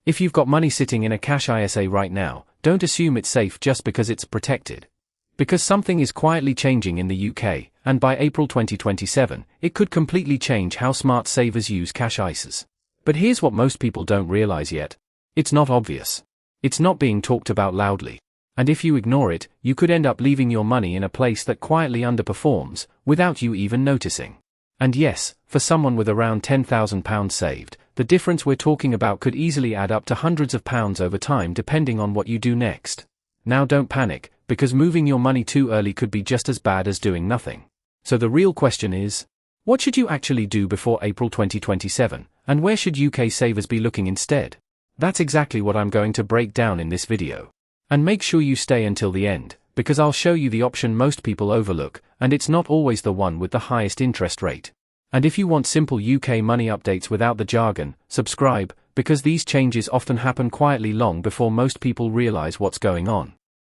If you've got money sitting in a cash ISA right now, don't assume it's safe just because it's protected. Because something is quietly changing in the UK, and by April 2027, it could completely change how smart savers use cash ISAs. But here's what most people don't realize yet. It's not obvious. It's not being talked about loudly. And if you ignore it, you could end up leaving your money in a place that quietly underperforms, without you even noticing. And yes, for someone with around £10,000 saved, the difference we're talking about could easily add up to hundreds of pounds over time depending on what you do next. Now don't panic, because moving your money too early could be just as bad as doing nothing. So the real question is, what should you actually do before April 2027, and where should UK savers be looking instead? That's exactly what I'm going to break down in this video. And make sure you stay until the end, because I'll show you the option most people overlook, and it's not always the one with the highest interest rate. And if you want simple UK money updates without the jargon, subscribe, because these changes often happen quietly long before most people realize what's going on.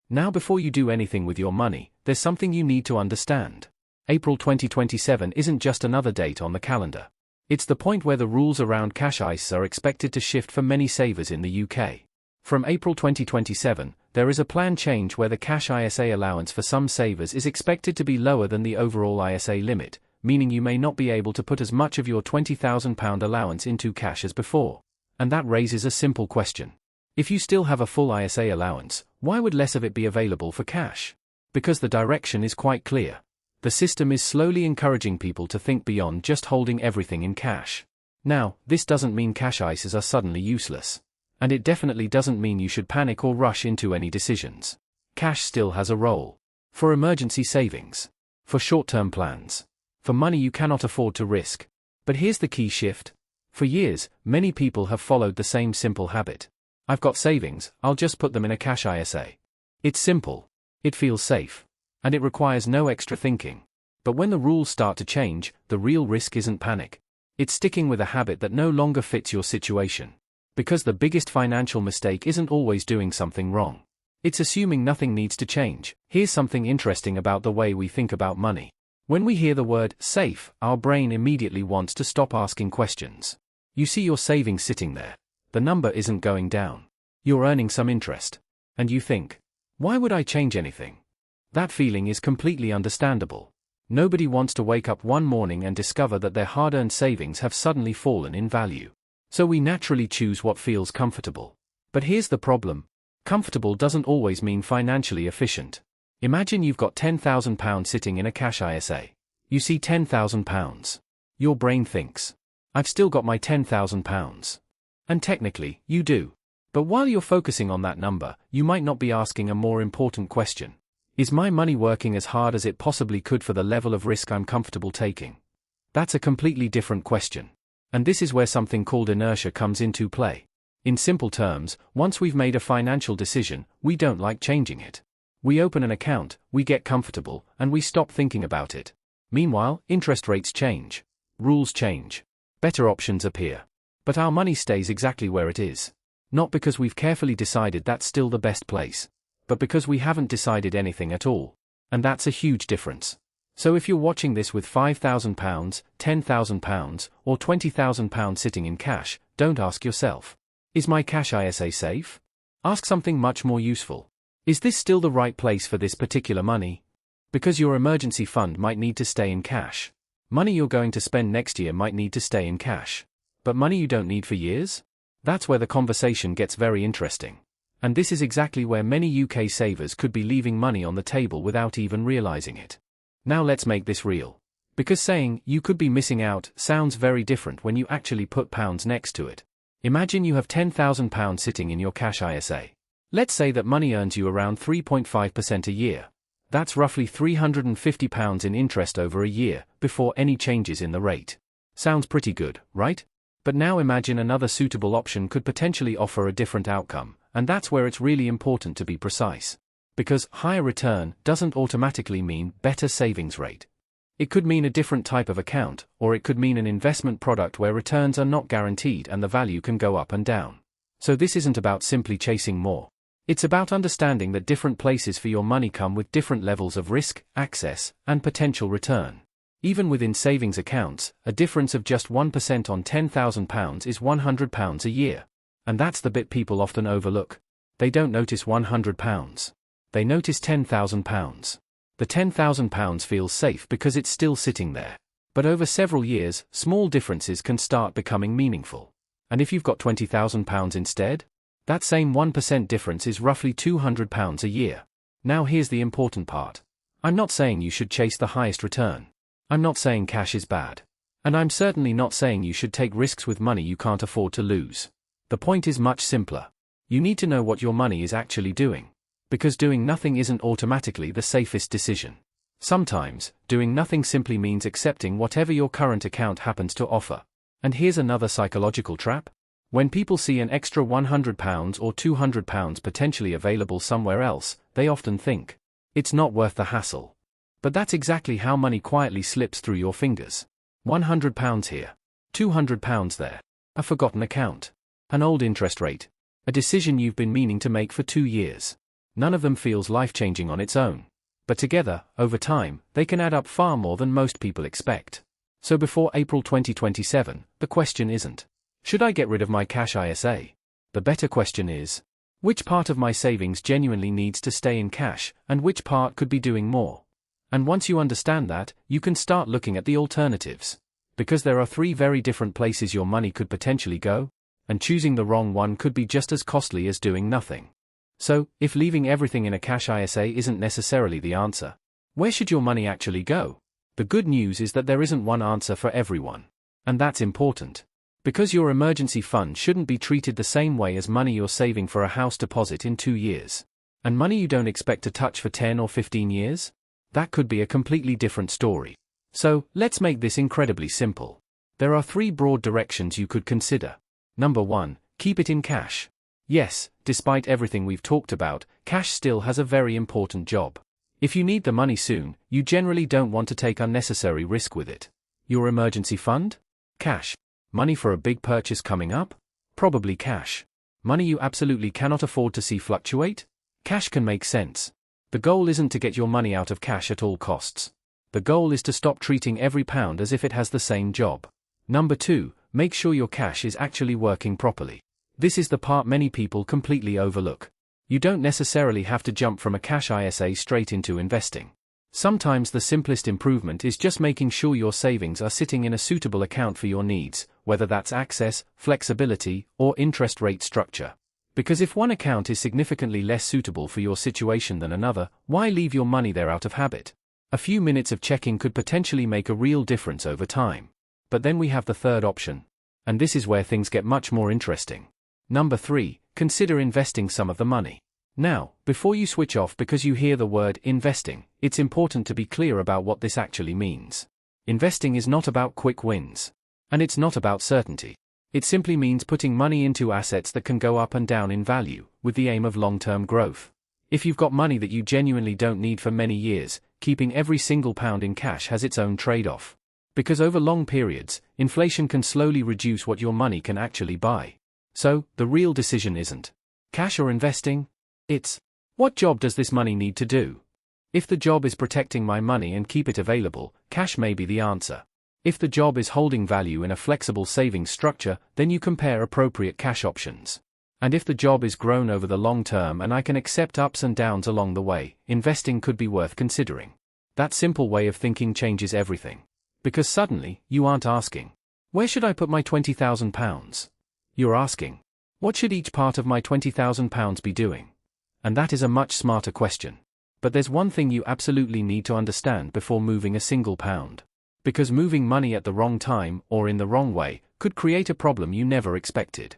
Now before you do anything with your money, there's something you need to understand. April 2027 isn't just another date on the calendar. It's the point where the rules around cash ISAs are expected to shift for many savers in the UK. From April 2027, there is a planned change where the cash ISA allowance for some savers is expected to be lower than the overall ISA limit, meaning you may not be able to put as much of your £20,000 allowance into cash as before. And that raises a simple question. If you still have a full ISA allowance, why would less of it be available for cash? Because the direction is quite clear. The system is slowly encouraging people to think beyond just holding everything in cash. Now, this doesn't mean cash ISAs are suddenly useless. And it definitely doesn't mean you should panic or rush into any decisions. Cash still has a role. For emergency savings. For short-term plans. For money you cannot afford to risk. But here's the key shift. For years, many people have followed the same simple habit. I've got savings, I'll just put them in a cash ISA. It's simple. It feels safe. And it requires no extra thinking. But when the rules start to change, the real risk isn't panic. It's sticking with a habit that no longer fits your situation. Because the biggest financial mistake isn't always doing something wrong. It's assuming nothing needs to change. Here's something interesting about the way we think about money. When we hear the word safe, our brain immediately wants to stop asking questions. You see your savings sitting there. The number isn't going down. You're earning some interest. And you think, why would I change anything? That feeling is completely understandable. Nobody wants to wake up one morning and discover that their hard-earned savings have suddenly fallen in value. So we naturally choose what feels comfortable. But here's the problem. Comfortable doesn't always mean financially efficient. Imagine you've got £10,000 sitting in a cash ISA. You see £10,000. Your brain thinks, I've still got my £10,000. And technically, you do. But while you're focusing on that number, you might not be asking a more important question. Is my money working as hard as it possibly could for the level of risk I'm comfortable taking? That's a completely different question. And this is where something called inertia comes into play. In simple terms, once we've made a financial decision, we don't like changing it. We open an account, we get comfortable, and we stop thinking about it. Meanwhile, interest rates change. Rules change. Better options appear. But our money stays exactly where it is. Not because we've carefully decided that's still the best place. But because we haven't decided anything at all. And that's a huge difference. So if you're watching this with £5,000, £10,000, or £20,000 sitting in cash, don't ask yourself, is my cash ISA safe? Ask something much more useful. Is this still the right place for this particular money? Because your emergency fund might need to stay in cash. Money you're going to spend next year might need to stay in cash. But money you don't need for years? That's where the conversation gets very interesting. And this is exactly where many UK savers could be leaving money on the table without even realizing it. Now let's make this real. Because saying, you could be missing out, sounds very different when you actually put pounds next to it. Imagine you have £10,000 sitting in your cash ISA. Let's say that money earns you around 3.5% a year. That's roughly £350 in interest over a year, before any changes in the rate. Sounds pretty good, right? But now imagine another suitable option could potentially offer a different outcome, and that's where it's really important to be precise. Because higher return doesn't automatically mean better savings rate. It could mean a different type of account, or it could mean an investment product where returns are not guaranteed and the value can go up and down. So this isn't about simply chasing more. It's about understanding that different places for your money come with different levels of risk, access, and potential return. Even within savings accounts, a difference of just 1% on £10,000 is £100 a year. And that's the bit people often overlook. They don't notice £100. They notice £10,000. The £10,000 feels safe because it's still sitting there. But over several years, small differences can start becoming meaningful. And if you've got £20,000 instead? That same 1% difference is roughly £200 a year. Now here's the important part. I'm not saying you should chase the highest return. I'm not saying cash is bad. And I'm certainly not saying you should take risks with money you can't afford to lose. The point is much simpler. You need to know what your money is actually doing. Because doing nothing isn't automatically the safest decision. Sometimes, doing nothing simply means accepting whatever your current account happens to offer. And here's another psychological trap. When people see an extra £100 or £200 potentially available somewhere else, they often think, it's not worth the hassle. But that's exactly how money quietly slips through your fingers. £100 here, £200 there, a forgotten account, an old interest rate, a decision you've been meaning to make for 2 years. None of them feels life-changing on its own. But together, over time, they can add up far more than most people expect. So before April 2027, the question isn't, should I get rid of my cash ISA? The better question is, which part of my savings genuinely needs to stay in cash, and which part could be doing more? And once you understand that, you can start looking at the alternatives. Because there are 3 very different places your money could potentially go, and choosing the wrong one could be just as costly as doing nothing. So, if leaving everything in a cash ISA isn't necessarily the answer, where should your money actually go? The good news is that there isn't one answer for everyone. And that's important. Because your emergency fund shouldn't be treated the same way as money you're saving for a house deposit in 2 years. And money you don't expect to touch for 10 or 15 years? That could be a completely different story. So, let's make this incredibly simple. There are 3 broad directions you could consider. Number 1, keep it in cash. Yes, despite everything we've talked about, cash still has a very important job. If you need the money soon, you generally don't want to take unnecessary risk with it. Your emergency fund? Cash. Money for a big purchase coming up? Probably cash. Money you absolutely cannot afford to see fluctuate? Cash can make sense. The goal isn't to get your money out of cash at all costs. The goal is to stop treating every pound as if it has the same job. Number 2, make sure your cash is actually working properly. This is the part many people completely overlook. You don't necessarily have to jump from a cash ISA straight into investing. Sometimes the simplest improvement is just making sure your savings are sitting in a suitable account for your needs, whether that's access, flexibility, or interest rate structure. Because if one account is significantly less suitable for your situation than another, why leave your money there out of habit? A few minutes of checking could potentially make a real difference over time. But then we have the third option. And this is where things get much more interesting. Number 3, consider investing some of the money. Now, before you switch off because you hear the word investing, it's important to be clear about what this actually means. Investing is not about quick wins. And it's not about certainty. It simply means putting money into assets that can go up and down in value, with the aim of long-term growth. If you've got money that you genuinely don't need for many years, keeping every single pound in cash has its own trade-off. Because over long periods, inflation can slowly reduce what your money can actually buy. So, the real decision isn't cash or investing, it's what job does this money need to do? If the job is protecting my money and keep it available, cash may be the answer. If the job is holding value in a flexible savings structure, then you compare appropriate cash options. And if the job is grown over the long term and I can accept ups and downs along the way, investing could be worth considering. That simple way of thinking changes everything. Because suddenly, you aren't asking, where should I put my £20,000? You're asking, what should each part of my £20,000 be doing? And that is a much smarter question. But there's one thing you absolutely need to understand before moving a single pound. Because moving money at the wrong time, or in the wrong way, could create a problem you never expected.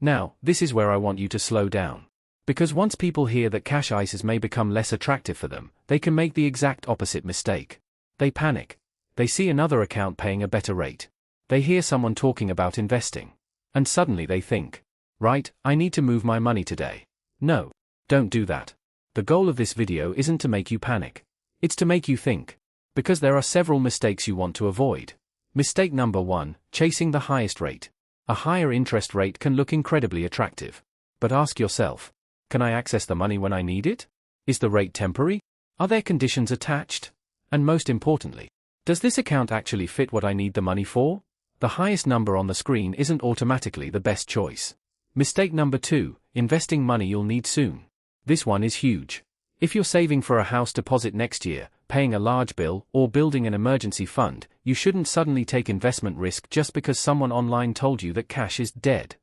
Now, this is where I want you to slow down. Because once people hear that cash ISAs may become less attractive for them, they can make the exact opposite mistake. They panic. They see another account paying a better rate. They hear someone talking about investing. And suddenly they think, right, I need to move my money today. No, don't do that. The goal of this video isn't to make you panic. It's to make you think. Because there are several mistakes you want to avoid. Mistake number 1, chasing the highest rate. A higher interest rate can look incredibly attractive. But ask yourself, can I access the money when I need it? Is the rate temporary? Are there conditions attached? And most importantly, does this account actually fit what I need the money for? The highest number on the screen isn't automatically the best choice. Mistake number 2, investing money you'll need soon. This one is huge. If you're saving for a house deposit next year, paying a large bill, or building an emergency fund, you shouldn't suddenly take investment risk just because someone online told you that cash is dead.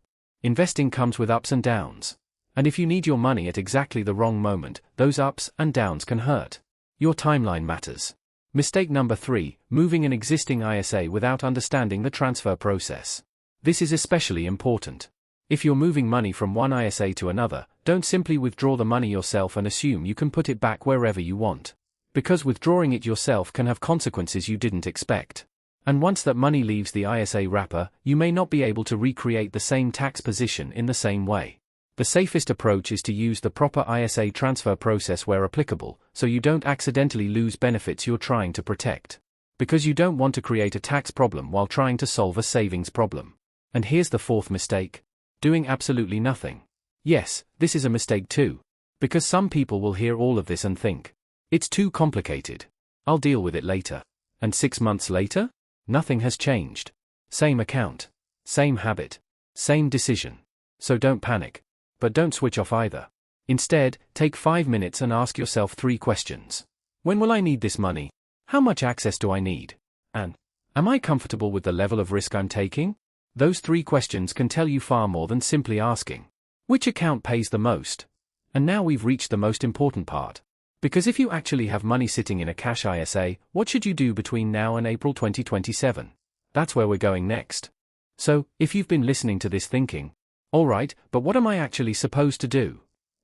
Investing comes with ups and downs. And if you need your money at exactly the wrong moment, those ups and downs can hurt. Your timeline matters. Mistake number 3, moving an existing ISA without understanding the transfer process. This is especially important. If you're moving money from one ISA to another, don't simply withdraw the money yourself and assume you can put it back wherever you want. Because withdrawing it yourself can have consequences you didn't expect. And once that money leaves the ISA wrapper, you may not be able to recreate the same tax position in the same way. The safest approach is to use the proper ISA transfer process where applicable, so you don't accidentally lose benefits you're trying to protect. Because you don't want to create a tax problem while trying to solve a savings problem. And here's the 4th mistake. Doing absolutely nothing. Yes, this is a mistake too. Because some people will hear all of this and think, it's too complicated. I'll deal with it later. And 6 months later? Nothing has changed. Same account. Same habit. Same decision. So don't panic. But don't switch off either. Instead, take 5 minutes and ask yourself 3 questions. When will I need this money? How much access do I need? And, am I comfortable with the level of risk I'm taking? Those 3 questions can tell you far more than simply asking, which account pays the most? And now we've reached the most important part. Because if you actually have money sitting in a cash ISA, what should you do between now and April 2027? That's where we're going next. So, if you've been listening to this thinking, alright, but what am I actually supposed to do?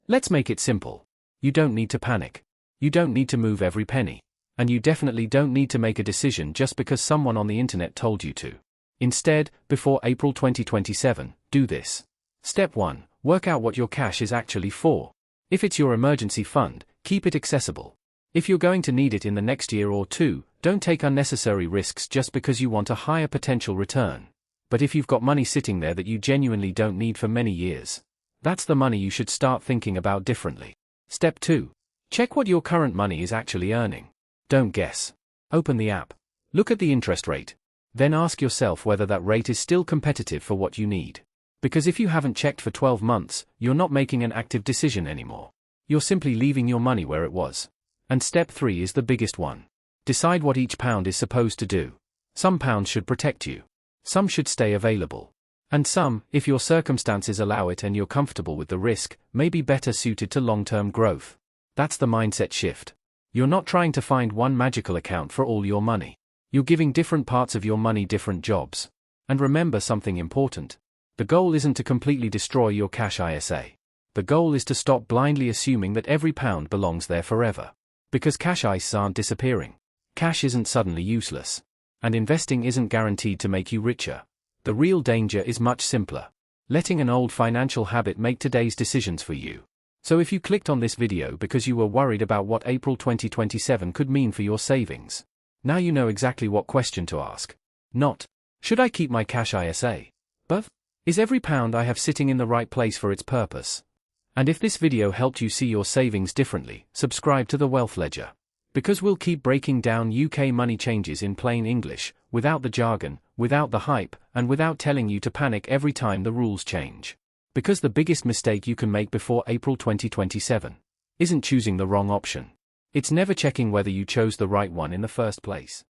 Let's make it simple. You don't need to panic. You don't need to move every penny. And you definitely don't need to make a decision just because someone on the internet told you to. Instead, before April 2027, do this. Step 1. Work out what your cash is actually for. If it's your emergency fund, keep it accessible. If you're going to need it in the next year or 2, don't take unnecessary risks just because you want a higher potential return. But if you've got money sitting there that you genuinely don't need for many years, that's the money you should start thinking about differently. Step 2. Check what your current money is actually earning. Don't guess. Open the app. Look at the interest rate. Then ask yourself whether that rate is still competitive for what you need. Because if you haven't checked for 12 months, you're not making an active decision anymore. You're simply leaving your money where it was. And step 3 is the biggest one. Decide what each pound is supposed to do. Some pounds should protect you. Some should stay available. And some, if your circumstances allow it and you're comfortable with the risk, may be better suited to long-term growth. That's the mindset shift. You're not trying to find one magical account for all your money. You're giving different parts of your money different jobs. And remember something important. The goal isn't to completely destroy your cash ISA. The goal is to stop blindly assuming that every pound belongs there forever. Because cash ISAs aren't disappearing. Cash isn't suddenly useless. And investing isn't guaranteed to make you richer. The real danger is much simpler. Letting an old financial habit make today's decisions for you. So if you clicked on this video because you were worried about what April 2027 could mean for your savings, now you know exactly what question to ask. Not, should I keep my cash ISA? But, is every pound I have sitting in the right place for its purpose? And if this video helped you see your savings differently, subscribe to the Wealth Ledger. Because we'll keep breaking down UK money changes in plain English, without the jargon, without the hype, and without telling you to panic every time the rules change. Because the biggest mistake you can make before April 2027 isn't choosing the wrong option. It's never checking whether you chose the right one in the first place.